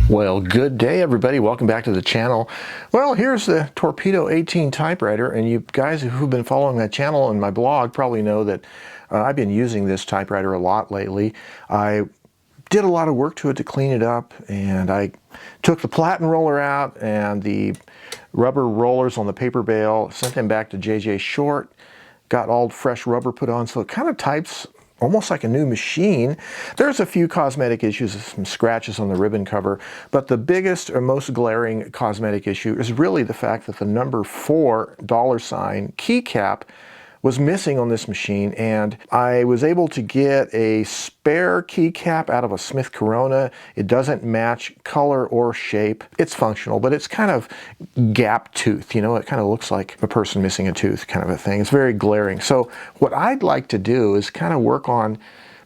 Well, good day everybody. Welcome back to the channel. Well, here's the Torpedo 18 typewriter, and you guys who've been following my channel and my blog probably know that I've been using this typewriter a lot lately. I did a lot of work to it to clean it up, and I took the platen roller out and the rubber rollers on the paper bale, sent them back to JJ Short, got all fresh rubber put on, so it kind of types almost like a new machine. There's a few cosmetic issues, some scratches on the ribbon cover, but the biggest or most glaring cosmetic issue is really the fact that the number 4 $ keycap was missing on this machine, and I was able to get a spare keycap out of a Smith Corona. It doesn't match color or shape. It's functional, but it's kind of gap tooth, you know, it kind of looks like a person missing a tooth kind of a thing. It's very glaring. So what I'd like to do is kind of work on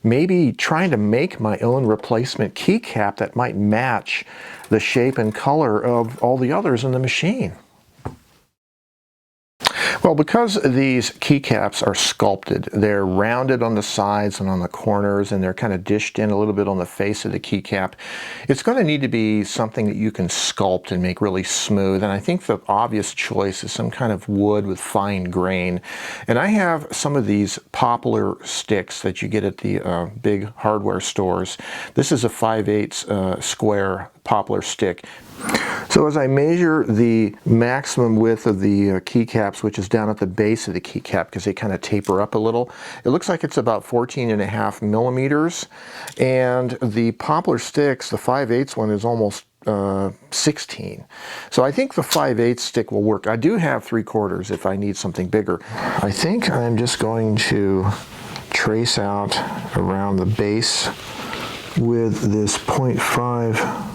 maybe trying to make my own replacement keycap that might match the shape and color of all the others in the machine. Well, because these keycaps are sculpted, they're rounded on the sides and on the corners, and they're kind of dished in a little bit on the face of the keycap. It's going to need to be something that you can sculpt and make really smooth, and I think the obvious choice is some kind of wood with fine grain. And I have some of these poplar sticks that you get at the big hardware stores. This is a 5/8 square poplar stick. So as I measure the maximum width of the keycaps, which is down at the base of the keycap because they kind of taper up a little, it looks like it's about 14.5 millimeters. And the poplar sticks, the 5/8 one, is almost 16. So I think the 5/8 stick will work. I do have 3/4 if I need something bigger. I think I'm just going to trace out around the base with this 0.5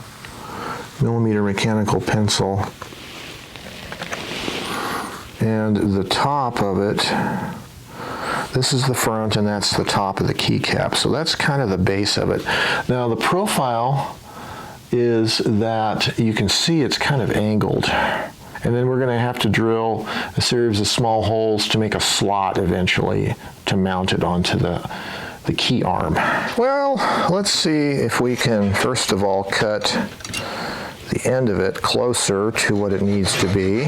millimeter mechanical pencil, and the top of it, this is the front and that's the top of the keycap, so that's kind of the base of it. Now the profile is that you can see it's kind of angled, and then we're going to have to drill a series of small holes to make a slot eventually to mount it onto the key arm. Well, let's see if we can first of all cut the end of it closer to what it needs to be.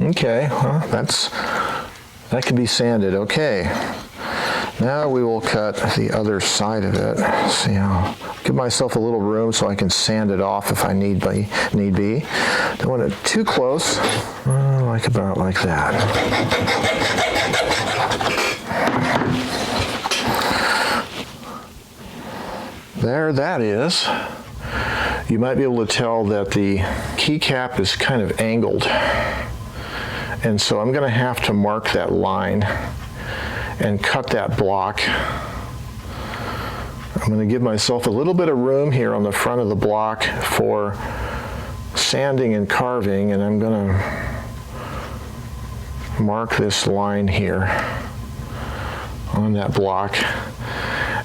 Okay, well, that can be sanded. Okay, now we will cut the other side of it. See, I'll give myself a little room so I can sand it off if I need be. Don't want it too close, like about like that. There that is. You might be able to tell that the keycap is kind of angled, and so I'm going to have to mark that line and cut that block. I'm going to give myself a little bit of room here on the front of the block for sanding and carving, and I'm going to mark this line here on that block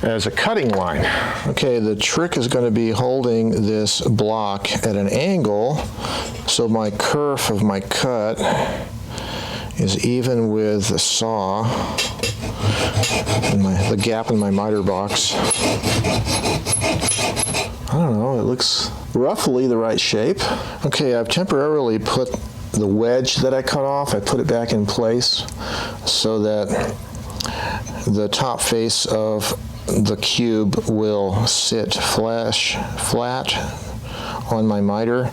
as a cutting line. Okay, the trick is going to be holding this block at an angle so my kerf of my cut is even with the saw and the gap in my miter box. I don't know, it looks roughly the right shape. Okay, I've temporarily put the wedge that I cut off, I put it back in place so that the top face of the cube will sit flat on my miter.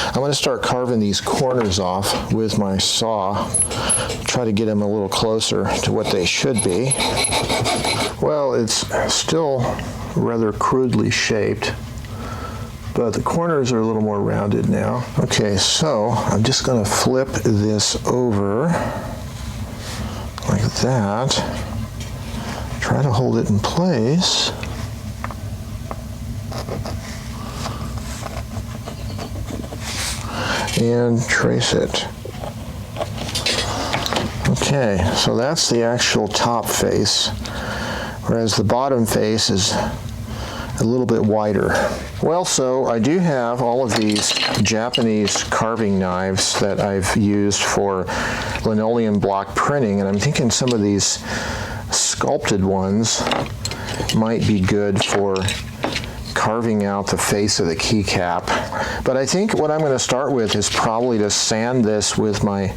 I'm going to start carving these corners off with my saw, try to get them a little closer to what they should be. Well, it's still rather crudely shaped, but the corners are a little more rounded now. Okay, so I'm just going to flip this over like that. Try to hold it in place. And trace it. Okay, so that's the actual top face, whereas the bottom face is a little bit wider. Well, so I do have all of these Japanese carving knives that I've used for linoleum block printing, and I'm thinking some of these sculpted ones might be good for carving out the face of the keycap. But I think what I'm going to start with is probably to sand this with my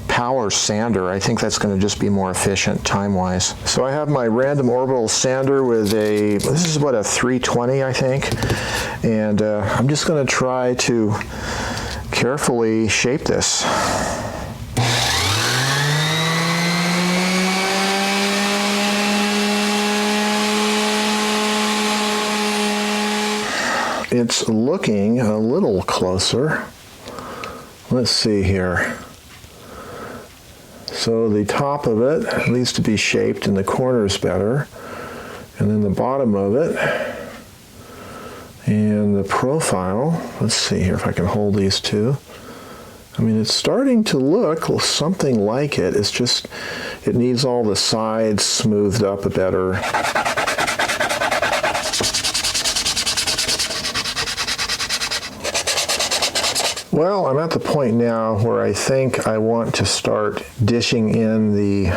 power sander. I think that's going to just be more efficient time-wise. So I have my random orbital sander with this is what, a 320, I think. And I'm just going to try to carefully shape this. It's looking a little closer. Let's see here. So the top of it needs to be shaped and the corners better. And then the bottom of it. And the profile. Let's see here if I can hold these two. I mean, it's starting to look something like it. It's just, it needs all the sides smoothed up better. Well, I'm at the point now where I think I want to start dishing in the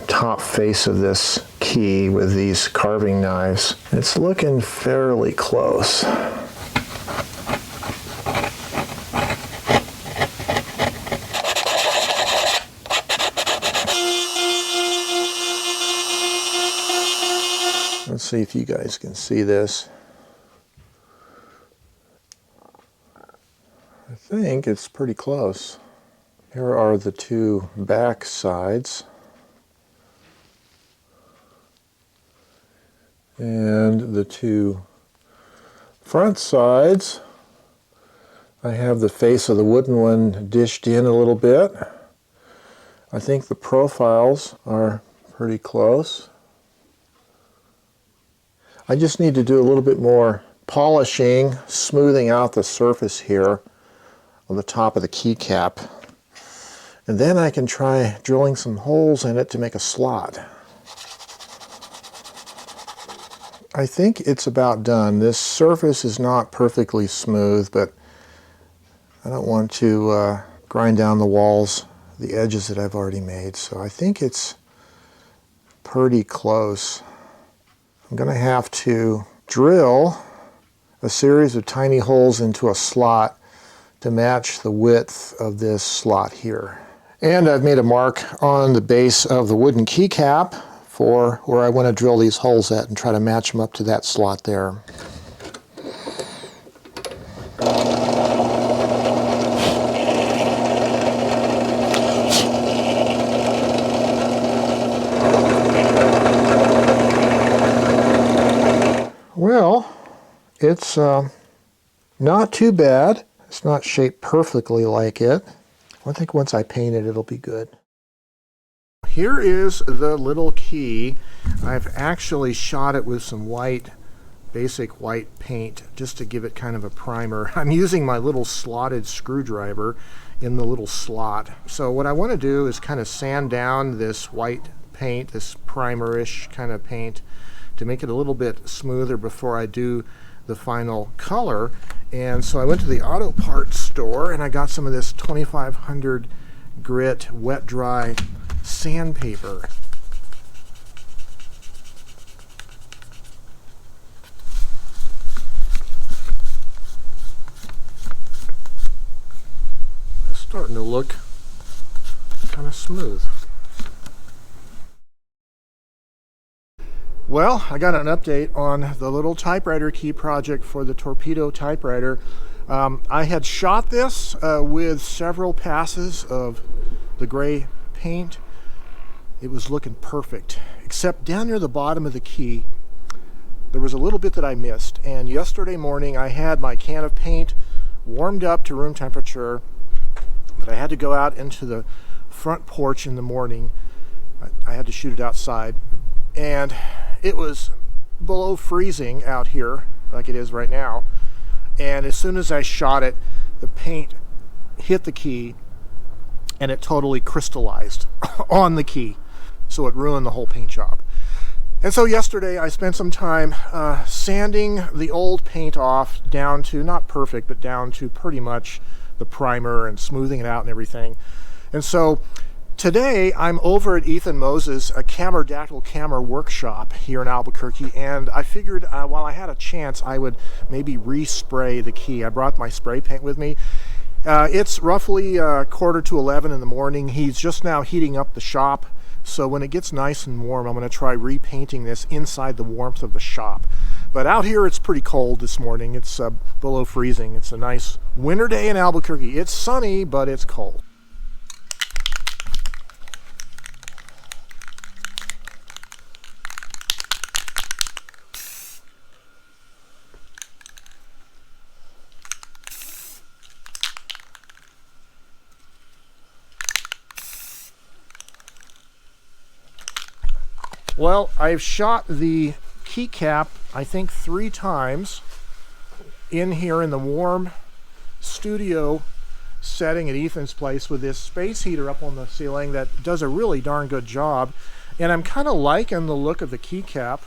top face of this key with these carving knives. It's looking fairly close. Let's see if you guys can see this. I think it's pretty close. Here are the two back sides. And the two front sides. I have the face of the wooden one dished in a little bit. I think the profiles are pretty close. I just need to do a little bit more polishing, smoothing out the surface here on the top of the keycap, and then I can try drilling some holes in it to make a slot. I think it's about done. This surface is not perfectly smooth, but I don't want to grind down the walls, the edges that I've already made, so I think it's pretty close. I'm going to have to drill a series of tiny holes into a slot to match the width of this slot here. And I've made a mark on the base of the wooden keycap for where I want to drill these holes at and try to match them up to that slot there. Well, it's not too bad. It's not shaped perfectly like it. I think once I paint it, it'll be good. Here is the little key. I've actually shot it with some white, basic white paint, just to give it kind of a primer. I'm using my little slotted screwdriver in the little slot. So what I want to do is kind of sand down this white paint, this primer-ish kind of paint, to make it a little bit smoother before I do the final color. And so I went to the auto parts store and I got some of this 2500 grit wet dry sandpaper. It's starting to look kind of smooth. Well, I got an update on the little typewriter key project for the Torpedo typewriter. I had shot this with several passes of the gray paint. It was looking perfect, except down near the bottom of the key, there was a little bit that I missed. And yesterday morning, I had my can of paint warmed up to room temperature, but I had to go out into the front porch in the morning. I had to shoot it outside, and it was below freezing out here, like it is right now. And as soon as I shot it, the paint hit the key and it totally crystallized on the key. So it ruined the whole paint job. And so yesterday I spent some time sanding the old paint off down to, not perfect, but down to pretty much the primer and smoothing it out and everything. And so today I'm over at Ethan Moses, a Camerdactyl camera workshop here in Albuquerque, and I figured while I had a chance I would maybe respray the key. I brought my spray paint with me. It's roughly 10:45 in the morning. He's just now heating up the shop. So when it gets nice and warm, I'm going to try repainting this inside the warmth of the shop. But out here it's pretty cold this morning. It's below freezing. It's a nice winter day in Albuquerque. It's sunny, but it's cold. Well, I've shot the keycap, I think 3 times in here in the warm studio setting at Ethan's place with this space heater up on the ceiling that does a really darn good job. And I'm kind of liking the look of the keycap.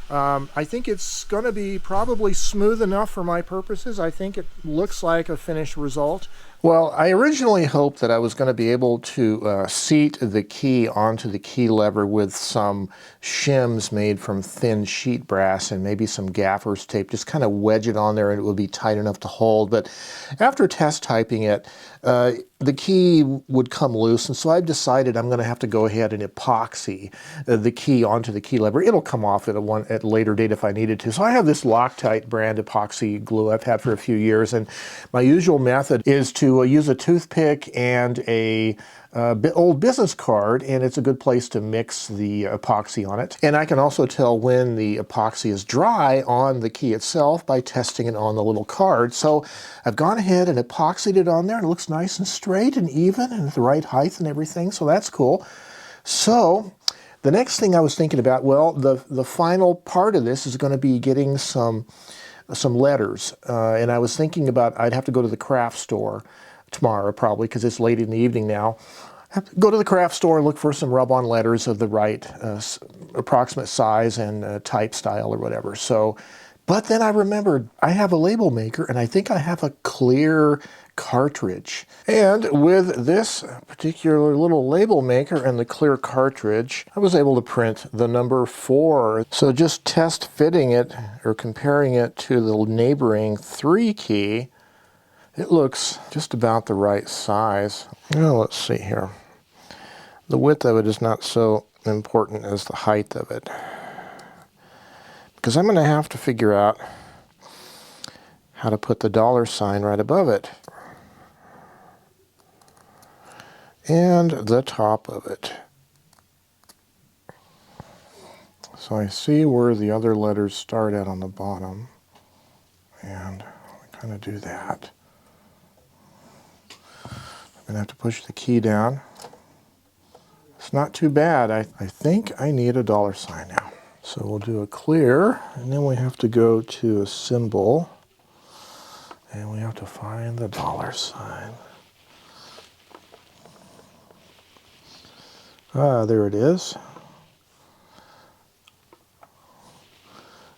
I think it's going to be probably smooth enough for my purposes. I think it looks like a finished result. Well, I originally hoped that I was going to be able to seat the key onto the key lever with some shims made from thin sheet brass and maybe some gaffer's tape, just kind of wedge it on there and it would be tight enough to hold. But after test typing it, the key would come loose, and so I've decided I'm going to have to go ahead and epoxy the key onto the key lever. It'll come off at a later date if I needed to. So I have this Loctite brand epoxy glue I've had for a few years, and my usual method is to use a toothpick and a old business card, and it's a good place to mix the epoxy on it. And I can also tell when the epoxy is dry on the key itself by testing it on the little card. So I've gone ahead and epoxied it on there, and it looks nice and straight and even and the right height and everything, so that's cool. So the next thing I was thinking about, well, the final part of this is going to be getting some letters, and I was thinking about I'd have to go to the craft store tomorrow probably because it's late in the evening now. I have to go to the craft store and look for some rub-on letters of the right approximate size and type style or whatever. So, but then I remembered I have a label maker and I think I have a clear cartridge. And with this particular little label maker and the clear cartridge, I was able to print the number 4. So just test fitting it or comparing it to the neighboring 3 key, it looks just about the right size. Well, let's see here. The width of it is not so important as the height of it, because I'm going to have to figure out how to put the $sign right above it and the top of it. So I see where the other letters start at on the bottom, and I kind of do that. I'm going to have to push the key down. It's not too bad. I think I need a $sign now. So we'll do a clear, and then we have to go to a symbol, and we have to find the $sign. Ah, there it is.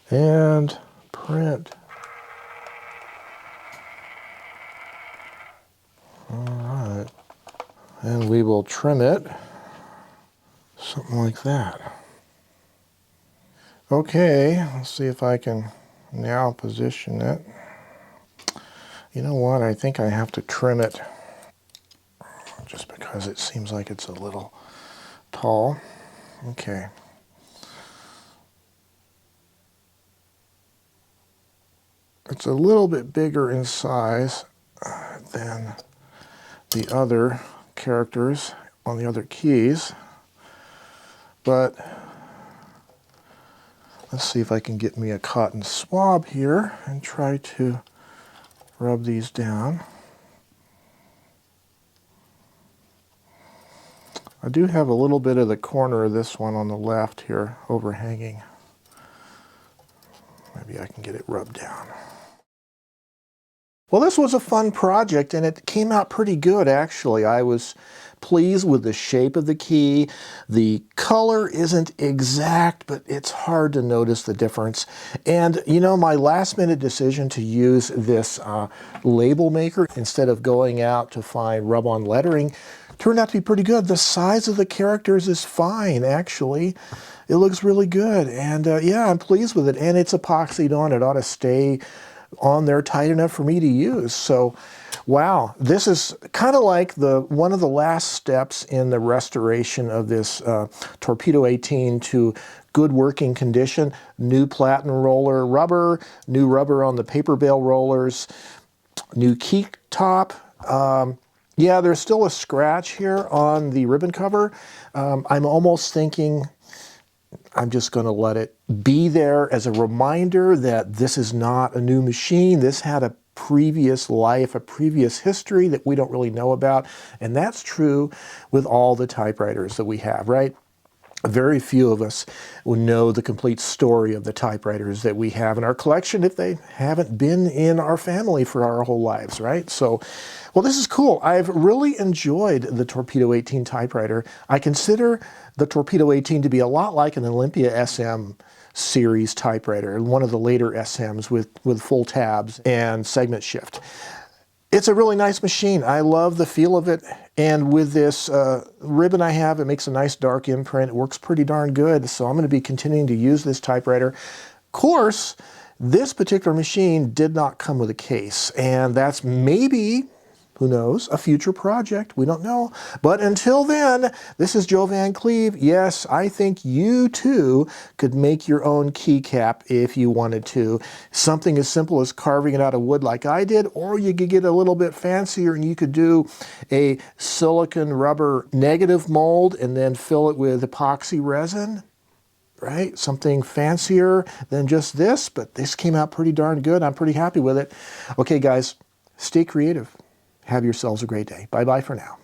And print. Alright. And we will trim it. Something like that. Okay, let's see if I can now position it. You know what, I think I have to trim it just because it seems like it's a little tall. Okay. It's a little bit bigger in size than the other characters on the other keys, but let's see if I can get me a cotton swab here and try to rub these down. I do have a little bit of the corner of this one on the left here overhanging. Maybe I can get it rubbed down. Well, this was a fun project, and it came out pretty good, actually. I was Pleased with the shape of the key. The color isn't exact, but it's hard to notice the difference. And you know, my last minute decision to use this label maker instead of going out to find rub-on lettering turned out to be pretty good. The size of the characters is fine, actually. It looks really good. And yeah, I'm pleased with it. And it's epoxied on. It ought to stay on there tight enough for me to use. So, wow, this is kind of like one of the last steps in the restoration of this Torpedo 18 to good working condition. New platen roller rubber, new rubber on the paper bale rollers, new key top. Yeah, there's still a scratch here on the ribbon cover. I'm almost thinking I'm just going to let it be there as a reminder that this is not a new machine. This had a previous life, a previous history that we don't really know about. And that's true with all the typewriters that we have, right? Very few of us will know the complete story of the typewriters that we have in our collection if they haven't been in our family for our whole lives, right? So, well, this is cool. I've really enjoyed the Torpedo 18 typewriter. I consider the Torpedo 18 to be a lot like an Olympia SM series typewriter, one of the later SMs with full tabs and segment shift. It's a really nice machine. I love the feel of it. And with this ribbon I have, it makes a nice dark imprint. It works pretty darn good. So I'm going to be continuing to use this typewriter. Of course, this particular machine did not come with a case. And that's maybe, who knows, a future project. We don't know. But until then, this is Joe Van Cleve. Yes, I think you too could make your own keycap if you wanted to. Something as simple as carving it out of wood like I did, or you could get a little bit fancier and you could do a silicone rubber negative mold and then fill it with epoxy resin. Right? Something fancier than just this, but this came out pretty darn good. I'm pretty happy with it. Okay, guys, stay creative. Have yourselves a great day. Bye-bye for now.